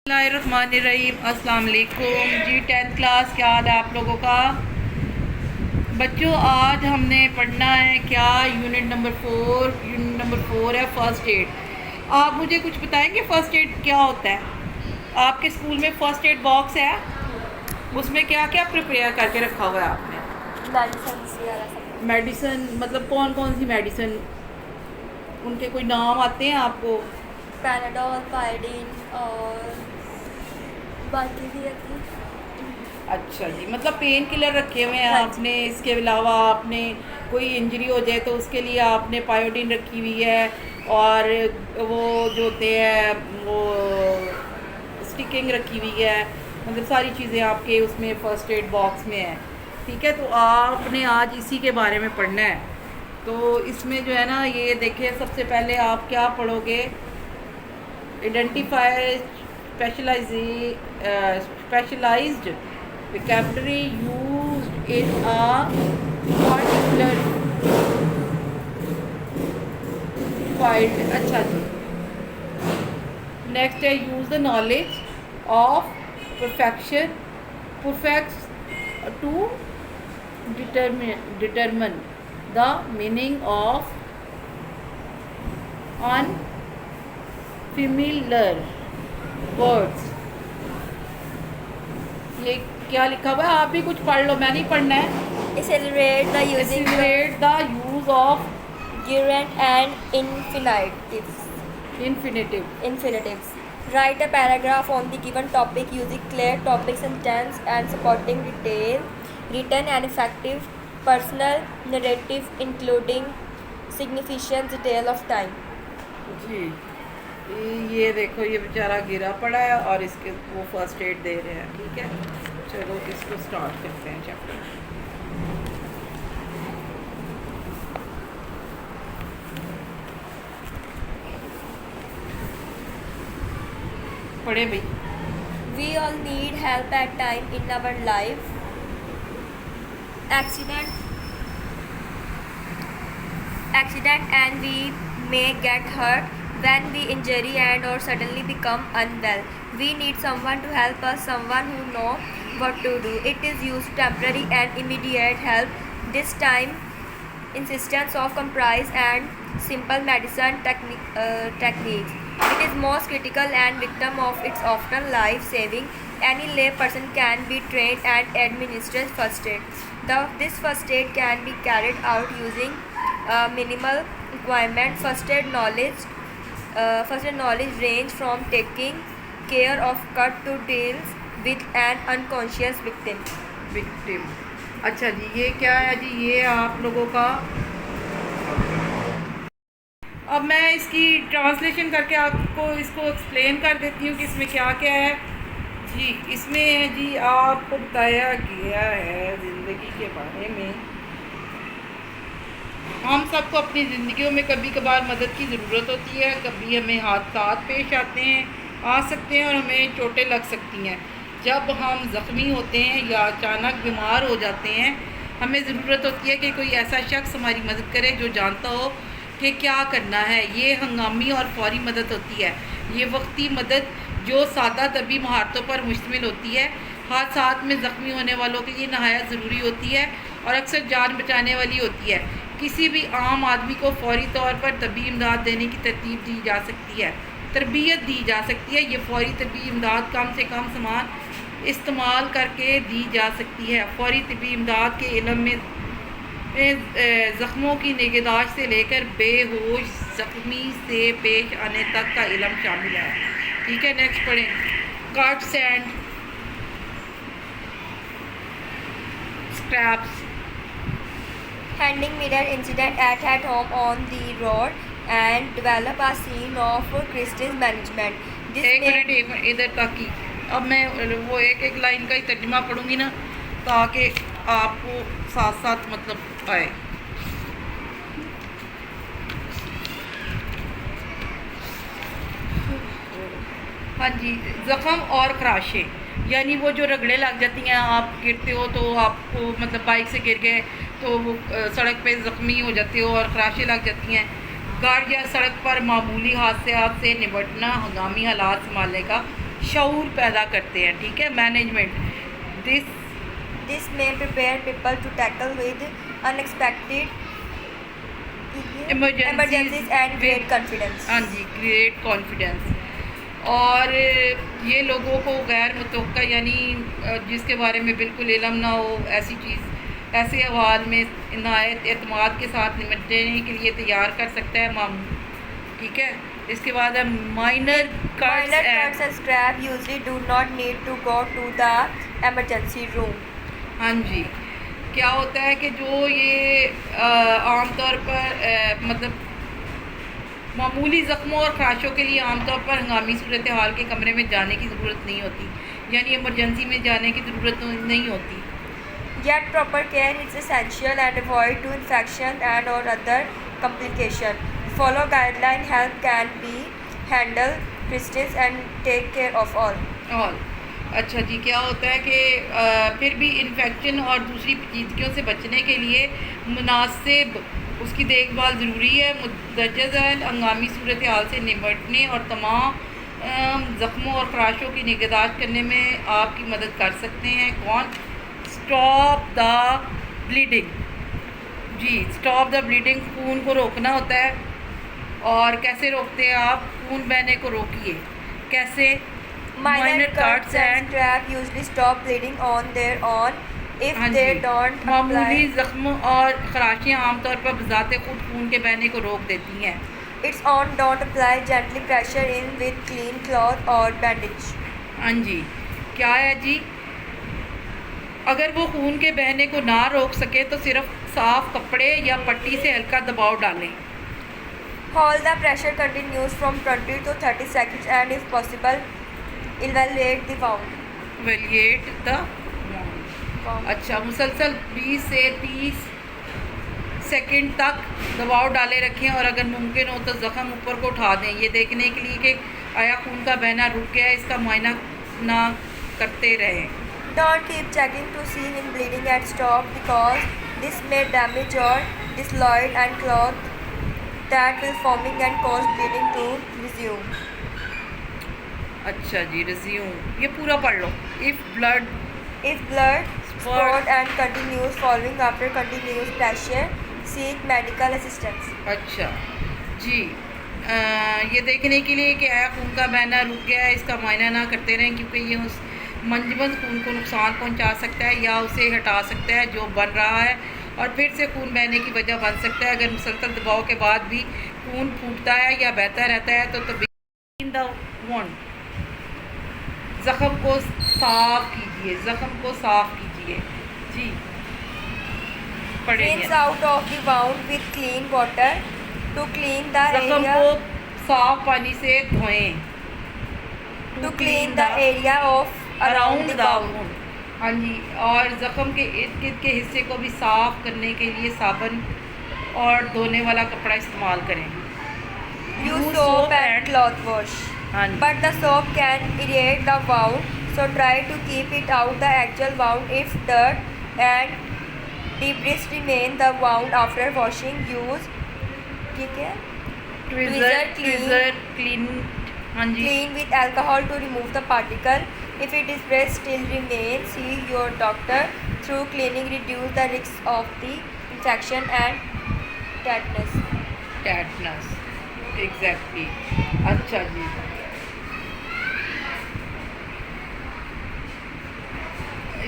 बिस्मिल्लाहिर्रहमानिर्रहीम। अस्सलाम वालेकुम जी। 10th क्लास, क्या हाल है आप लोगों का? बच्चों, आज हमने पढ़ना है क्या? यूनिट नंबर 4 है फर्स्ट एड। आप मुझे कुछ बताएंगे फ़र्स्ट एड क्या होता है? आपके स्कूल में फ़र्स्ट एड बॉक्स है, उसमें क्या क्या प्रिपेयर करके रखा हुआ है आपने? मेडिसिन मतलब कौन कौन सी मेडिसिन, उनके कोई नाम आते हैं आपको? पैनाडोल, पायडीन और बाकी भी है। अच्छा जी, मतलब पेन किलर रखे हुए हैं हाँ जी। आपने। इसके अलावा आपने कोई इंजरी हो जाए तो उसके लिए आपने पायोडीन रखी हुई है, और वो जो होते हैं वो स्टिकिंग रखी हुई है। मतलब सारी चीज़ें आपके उसमें फ़र्स्ट एड बॉक्स में है। ठीक है, तो आपने आज इसी के बारे में पढ़ना है। तो इसमें जो है ना, ये देखिए, सबसे पहले आप क्या पढ़ोगे? Identify specialized vocabulary used in a particular field। अच्छा जी। नेक्स्ट है use the knowledge of perfects to determine the meaning of unfamiliar words. ये क्या लिखा हुआ है? आप भी कुछ पढ़ लो, मैं नहीं पढ़ना है। Accelerate the using Accelerate the use of gerund and infinitives. infinitive। Infinitives. Write a paragraph on the given topic using clear topic sentence and supporting detail. Written and effective personal narrative including significant detail of time. जी, ये देखो, ये बेचारा गिरा पड़ा है और इसके वो फर्स्ट एड दे रहे हैं। ठीक है, चलो इसको स्टार्ट करते हैं चैप्टर। पढ़े भाई। We all need help at time in our life. Accident and we may get hurt when we injury and or suddenly become unwell. We need someone to help us, someone who know what to do. It is used temporary and immediate help. This time insistence of comprise and simple medicine techniques. It is most critical and victim of its often life-saving. Any lay person can be trained and administer first aid. This first aid can be carried out using minimal equipment. First aid knowledge range from taking care of cut to deals with an unconscious victim. अच्छा जी, ये क्या है जी? ये आप लोगों का, अब मैं इसकी ट्रांसलेशन करके आपको इसको एक्सप्लेन कर देती हूँ कि इसमें क्या क्या है जी। इसमें है जी, आपको बताया गया है ज़िंदगी के बारे में। हम सबको अपनी ज़िंदगियों में कभी कभार मदद की ज़रूरत होती है। कभी हमें हादसात पेश आ सकते हैं और हमें चोटें लग सकती हैं। जब हम ज़ख्मी होते हैं या अचानक बीमार हो जाते हैं, हमें ज़रूरत होती है कि कोई ऐसा शख्स हमारी मदद करे जो जानता हो कि क्या करना है। ये हंगामी और फौरी मदद होती है। ये वक्ती मदद जो सादा तबी महारतों पर मुश्तमिल होती है। हादसात में ज़ख्मी होने वालों के लिए नहायत ज़रूरी होती है और अक्सर जान बचाने वाली होती है। किसी भी आम आदमी को फौरी तौर पर तबी इमदाद देने की तरतीब दी जा सकती है, तरबियत दी जा सकती है। ये फौरी तबी इमदाद कम से कम सामान इस्तेमाल करके दी जा सकती है। फौरी तबी इमदाद के इल्म में ज़ख्मों की निगहदाश्त से लेकर बेहोश ज़ख्मी से पेश आने तक का इल्म शामिल है। ठीक है, नेक्स्ट पढ़ें। Cuts and scraps. Handing mirror incident at home on the road and develop a scene of crisis management. एक मिनट इधर तक ही। अब मैं वो एक लाइन का ही तर्जुमा पढ़ूंगी ना, ताकि आपको साथ साथ मतलब आए। हाँ जी, ज़ख़म और खराशें, यानी वो जो रगड़े लग जाती हैं, आप गिरते हो तो आपको मतलब बाइक से गिर गए तो वो सड़क पे ज़ख्मी हो जाते हो और खराशें लग जाती हैं। घर या सड़क पर मामूली हादसात से निपटना हंगामी हालात संभालने का शऊर पैदा करते हैं, ठीक है। Management This may prepare people to tackle with unexpected emergencies and create confidence. हाँ जी, क्रिएट कॉन्फिडेंस। और ये लोगों को गैर मुतवक्का यानी जिसके बारे में बिल्कुल इल्म ना हो ऐसी चीज़ ऐसे अहवाल में इनायत एतमाद के साथ निपटने के लिए तैयार कर सकता है मामूल, ठीक है। इसके बाद है minor Minor cuts and scrap usually do not need to go to the emergency room. हाँ जी, क्या होता है कि जो ये आमतौर पर मतलब मामूली ज़ख्मों और खराशों के लिए आमतौर पर हंगामी सूरत हाल के कमरे में जाने की ज़रूरत नहीं होती, यानी इमरजेंसी में जाने की ज़रूरत नहीं होती। Yet proper care is essential and avoid to infection and or other complication. Follow guideline help can be handle crisis and take care of all. और अच्छा जी, क्या होता है कि फिर भी इन्फेक्शन और दूसरी पेचीदगियों से बचने के लिए मुनासिब उसकी देखभाल ज़रूरी है। मुंदरजा हंगामी सूरत हाल से निपटने और तमाम ज़ख्मों और खराशों की निगहदाश्त करने में आपकी मदद कर सकते हैं। कौन? Stop the bleeding. जी, स्टॉप द ब्लीडिंग, खून को रोकना होता है। और कैसे रोकते हैं आप? खून बहने को रोकिए। कैसे? Minor cuts and scrap usually stop bleeding on their own if they don't मामूली apply ज़ख्म और खराशियाँ आमतौर पर बजाते खुद खून के बहने को रोक देती हैं। its own. Don't apply gently pressure in with clean cloth or bandage. हाँ जी, क्या है जी? अगर वो खून के बहने को ना रोक सके तो सिर्फ साफ कपड़े या पट्टी से हल्का दबाव डालें। Hold the pressure continues from 20 to 30 seconds and if possible evaluate the wound. Evaluate the अच्छा, मुसलसल 20 से 30 सेकंड तक दबाव डाले रखें और अगर मुमकिन हो तो ज़ख़म ऊपर को उठा दें, ये देखने के लिए कि आया खून का बहना रुक गया है, इसका मुआयना ना करते रहें। Don't keep checking to see when bleeding and stop because this may damage or dislodge and clot that will forming and cause bleeding to resume. अच्छा जी, रिज्यूम ये पूरा पढ़ लो। If blood Spurt and continues following after continuous pressure, seek medical assistance. अच्छा जी, ये देखने के लिए कि आया खून का बहना रुक गया है, इसका मुआयना ना करते रहें क्योंकि ये उस मंजमद खून को नुकसान पहुंचा सकता है या उसे हटा सकता है जो बन रहा है और फिर से खून बहने की वजह बन सकता है। अगर मुसलसल दबाव के बाद भी खून फूटता है या बहता रहता है तो इन द वुंड, ज़ख़म को साफ कीजिए, ज़ख़म को साफ कीजिए। जी, पढ़ेंगे। Rinse out of the wound with clean water to clean the ज़ख़म area. को साफ पानी से धोएं। To clean the area of around the wound. हाँ जी, और ज़ख़म के इर्द गिर्द के हिस्से को भी साफ़ करने के लिए साबुन और धोने वाला कपड़ा इस्तेमाल करें। Use soap and cloth wash. हाँ जी, But the soap can irritate the wound, so try to keep it out the actual wound. If dirt and debris remain the wound after washing, use ठीक है tweezer clean. हाँ जी, clean with alcohol to remove the particle. If it is press still remains, see your doctor. Through cleaning, reduce the risk of the infection and tetanus. Tetanus, exactly. अच्छा जी,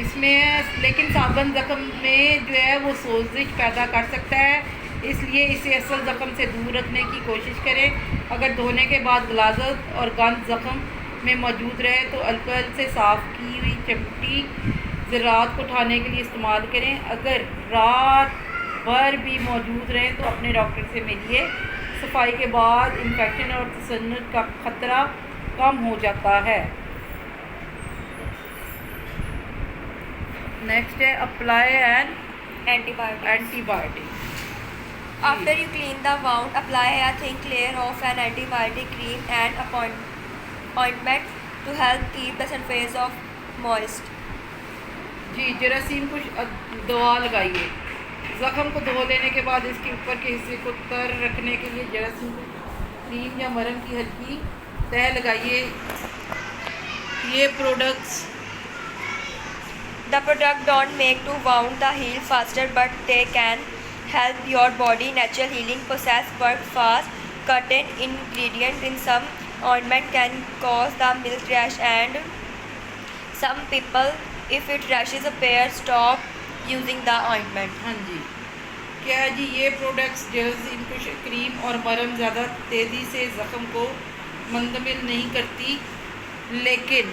इसमें लेकिन साबुन ज़ख़म में जो है वो सोजिश पैदा कर सकता है, इसलिए इसे असल ज़ख़म से दूर रखने की कोशिश करें। अगर धोने के बाद गलाज़त और गंद ज़ख़म में मौजूद रहे तो अल्कोहल से साफ़ की हुई चमटी ज़रात को उठाने के लिए इस्तेमाल करें। अगर रात भर भी मौजूद रहें तो अपने डॉक्टर से मिलिए। सफाई के बाद इन्फेक्शन और तसन्नुत का ख़तरा कम हो जाता है। नेक्स्ट है apply N Antibiotics. Antibiotic. After you clean the wound, apply a thin layer of an antibiotic cream and ointment to help keep the surface of moist. जी, जरासीम को दवा लगाइए। ज़ख़म को धो लेने के बाद इसके ऊपर के हिस्से को तर रखने के लिए जरासीम क्रीम या मरहम की हल्की तह लगाइए। ये products The product don't make to wound the heal faster, but they can help your body natural healing process work fast. Certain ingredient in some ointment can cause the milk rash, and some people, if it rashes appear, stop using the ointment. हाँ जी, क्या जी ये products जैसे इनको cream और मरहम ज़्यादा तेज़ी से ज़ख़म को मुंतमिल नहीं करती, लेकिन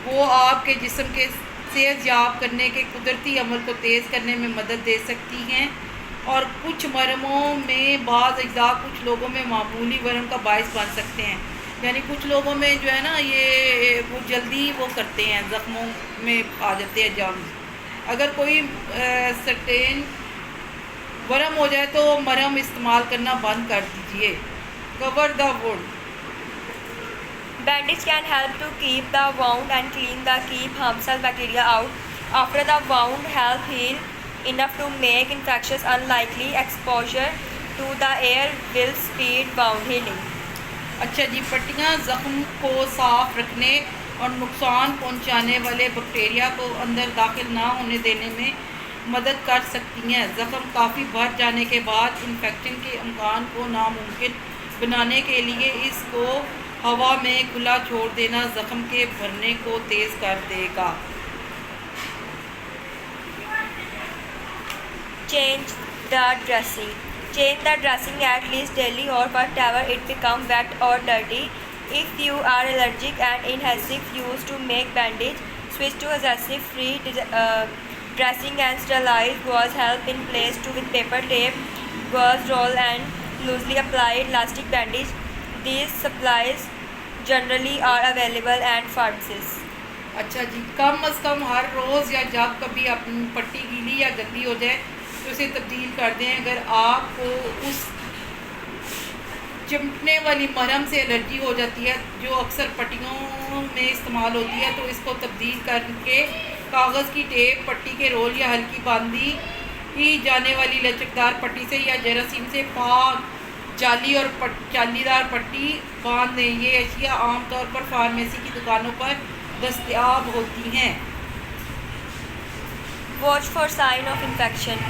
वो आपके जिस्म के सेहतयाब करने के कुदरती अमल को तेज़ करने में मदद दे सकती हैं। और कुछ मरहमों में बाज़ अज्जा कुछ लोगों में मामूली वरम का बायस बन सकते हैं, यानी कुछ लोगों में जो है ना ये वो जल्दी वो करते हैं, ज़ख्मों में आ जाते हैं जर्म्स। अगर कोई सर्टेन वरम हो जाए तो मरहम इस्तेमाल करना बंद कर दीजिए। Cover the wound. Bandage can help to keep the wound and clean the keep harmful bacteria out. After the wound help heal enough to make infections unlikely. Exposure to the air will speed wound healing. अच्छा जी, पट्टियाँ ज़ख्म को साफ़ रखने और नुकसान पहुंचाने वाले bacteria को अंदर दाखिल ना होने देने में मदद कर सकती हैं। ज़ख्म काफ़ी बढ़ जाने के बाद इन्फेक्शन के इम्कान को नामुमकिन बनाने के लिए इसको हवा में खुला छोड़ देना ज़ख्म के भरने को तेज़ कर देगा। Change the dressing. Change the dressing at least daily or whatever it become wet or dirty. If you are allergic and adhesive used to make bandage, switch to adhesive free dressing and sterilize gauze help in place to with paper tape, gauze roll and loosely applied elastic bandage. These supplies generally are available at pharmacies. अच्छा जी, कम अज़ कम हर रोज़ या जब कभी अपनी पट्टी गीली या गंदी हो जाए तो उसे तब्दील कर दें। अगर आपको उस चिमटने वाली मरहम से एलर्जी हो जाती है जो अक्सर पट्टियों में इस्तेमाल होती है, तो इसको तब्दील करके कागज़ की टेप, पट्टी के रोल या हल्की बांधी की जाने वाली लचकदार पट्टी से या जरासीम से पाक जाली और जालीदार पट्टी बांध दें। ये अशिया आमतौर पर फार्मेसी की दुकानों पर दस्तयाब होती हैं। Watch for sign of infection.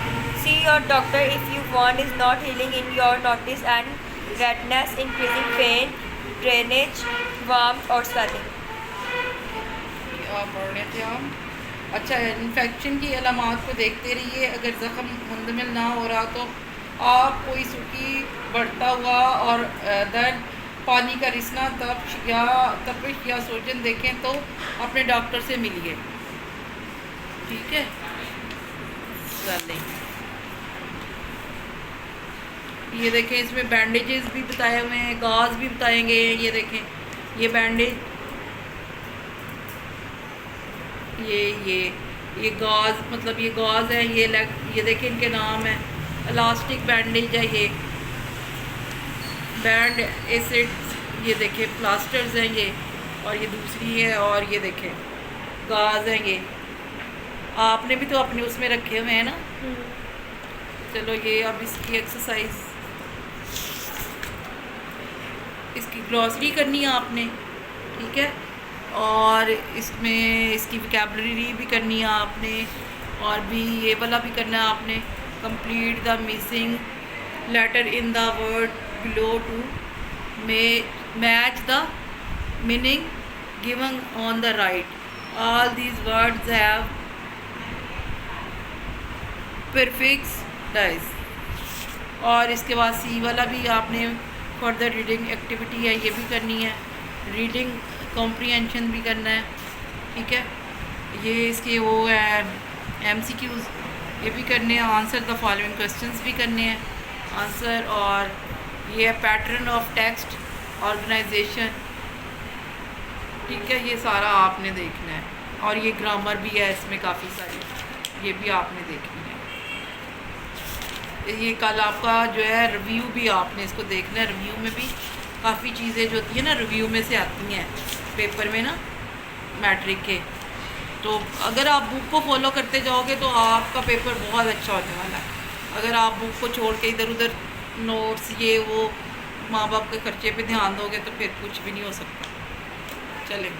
See your doctor if you want is not healing in your notice and redness, increasing pain, drainage, warmth or swelling. क्या पढ़ रहे थे हम? अच्छा, इन्फेक्शन की अलामात को देखते रहिए। अगर ज़ख़म मुंतमिल ना हो रहा तो आप कोई सूखी बढ़ता हुआ और दर्द, पानी का रिसना, तपिश या सूजन देखें तो अपने डॉक्टर से मिलिए। ठीक है, चलें। ये देखें, इसमें बैंडेजेस भी बताए हुए हैं, गाज भी बताएंगे। ये देखें, ये बैंडेज, ये गाज, मतलब ये गाज है। ये देखें, इनके नाम है। इलास्टिक बैंडेज है, ये बैंड एसिड्स, ये देखें प्लास्टर्स हैं ये, और ये दूसरी है, और ये देखें गाज हैं। ये आपने भी तो अपने उसमें रखे हुए हैं ना। चलो, ये अब इसकी एक्सरसाइज, इसकी ग्लॉसरी करनी है आपने, ठीक है, और इसमें इसकी वोकैबुलरी भी करनी है आपने, और भी ये वाला भी करना है आपने। Complete the missing letter in the word below to match the meaning given on the right. All these words have prefix dis. और इसके बाद सी वाला भी आपने फर्दर रीडिंग एक्टिविटी है, ये भी करनी है। रीडिंग कॉम्प्रीहेंशन भी करना है, ठीक है। ये इसके वो है MCQs, ये भी करने हैं। आंसर द फॉलोइंग क्वेश्चंस भी करने हैं आंसर। और ये है पैटर्न ऑफ टेक्स्ट ऑर्गेनाइजेशन, ठीक है, ये सारा आपने देखना है। और ये ग्रामर भी है इसमें काफ़ी सारी, ये भी आपने देखनी है। ये कल आपका जो है रिव्यू भी आपने इसको देखना है। रिव्यू में भी काफ़ी चीज़ें जो होती है ना, रिव्यू में से आती हैं पेपर में ना, मैट्रिक के। तो अगर आप बुक को फॉलो करते जाओगे तो आपका पेपर बहुत अच्छा होने वाला है। अगर आप बुक को छोड़ के इधर उधर नोट्स ये वो माँ बाप के खर्चे पे ध्यान दोगे तो फिर कुछ भी नहीं हो सकता। चलें।